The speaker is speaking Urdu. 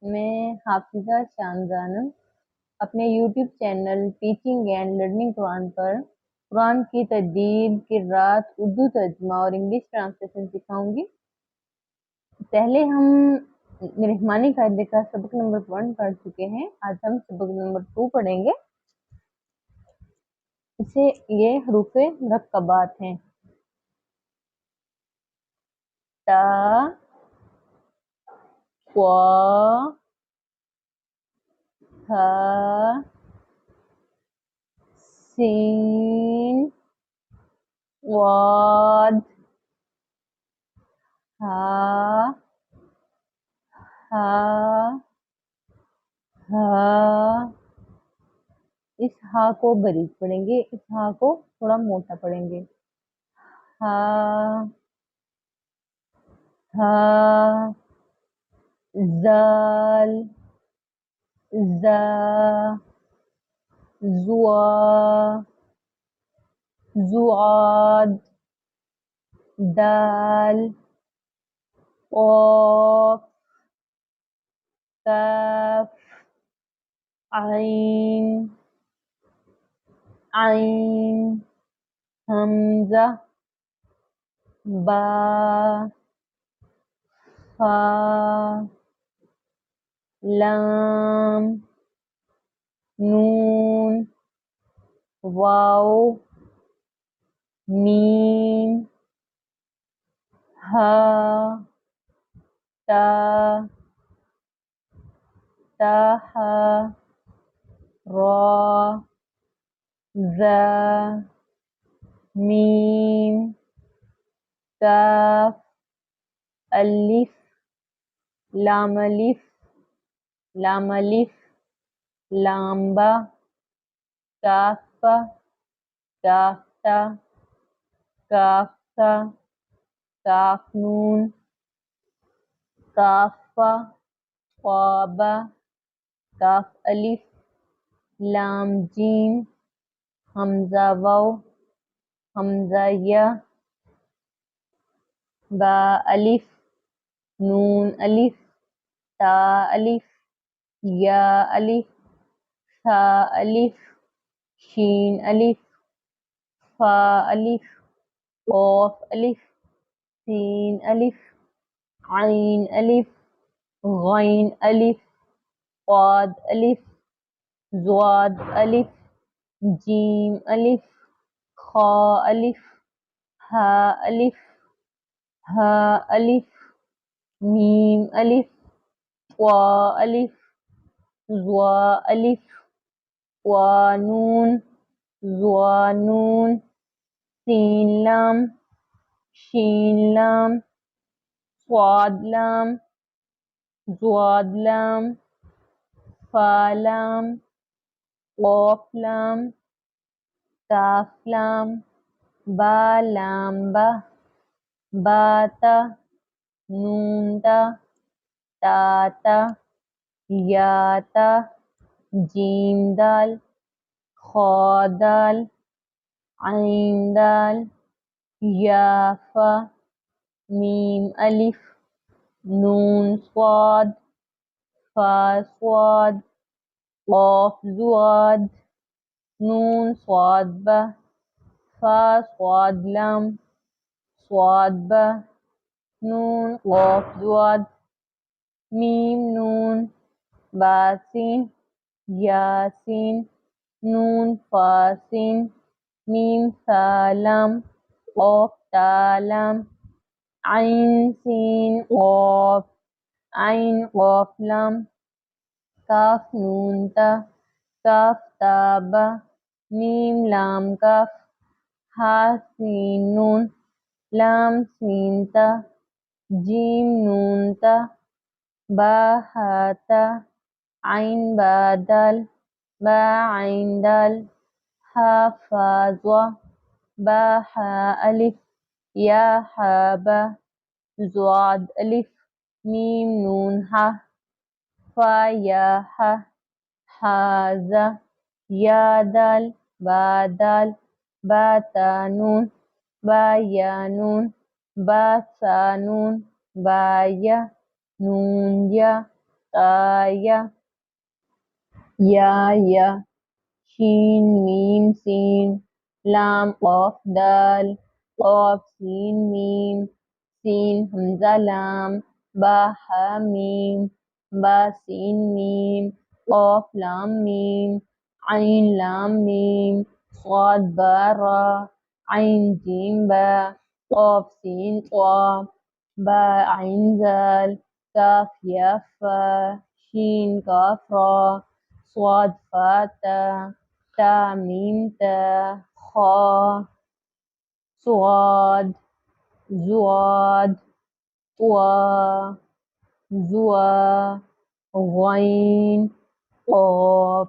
میں حافظہ شانزانم اپنے YouTube channel teaching and learning قرآن پر قرآن کی تجوید، قراءت، اردو ترجمہ اور انگلش ٹرانسلیشن سکھاؤں گی۔ پہلے ہم رحمانی قاعدے کا سبق نمبر 1 پڑھ چکے ہیں، آج ہم سبق نمبر 2 پڑھیں گے۔ یہ حروف مرکبات ہیں: تا، قا، ثا، سین، صاد، ہا، ہا، ہا۔ اس ہا کو باریک پڑھیں گے، اس ہا کو تھوڑا موٹا پڑھیں گے۔ ہا، ہا، زال، زا، زوا، زعاد، دال، قاف، کاف، عین، عین، حمزہ، با، فا، لام، نون، واو، میم، ہا، تا، تاہا، را، زا، میم، کاف، الف، لام الف، لام الف، لامبا، کافہ، کافتہ، کافتہ، کاف نون، کافہ، قابہ، کاف الف، لام جیم، حمزہ واو، حمزہ یا، با الف، نون الف، تا الف، یا الف، ثا الف، شین الف، فا الف، قاف الف، سین الف، عین الف، غین الف، صاد الف، ضاد الف، جیم الف، خا الف، ہا الف، ہا الف، میم الف، طا الف، ظا الف، طا نون، ظا نون، سین لام، شین لام، صاد لام، ضاد لام، فا لام، قاف لام، کاف لام، با لام با، با تا، نون تا، تا تا، یا تا، جیم دال، خا دال، عین دال، یا فا، میم الف، نون صاد، فا صاد، قاف ضاد، نون صاد با، فا صاد لام، صاد با، نون قاف ضاد، میم نون، با سین، یا سین، نون فا سین، میم ثا لام، قاف تا لام، عین سین قاف، عین قاف لام، کاف نون تا، کاف تا با، میم لام کاف، ہا سین نون، لام سین تا، جیم نون تا، با ہا تا، عین با دال، با عین دال، ہا فا ضا، با ہا الف، یا ہا با، ضاد الف، میم نون ہا، فا یا ہا، ہا زا، یا دال، با دال، با تا نون، با یا نون، با سا نون، با یا، نون یا، طايا يا شين ميم سين لام قاف دال قاف سين ميم سين همزة لام با ها ميم با سين ميم قاف لام ميم عين لام ميم صاد با را عين جيم با قاف سين طا با عين زال كاف يا فا شين كاف را صاد فا تا تا ميم تا خا صاد زواد طوا زوا غين قاف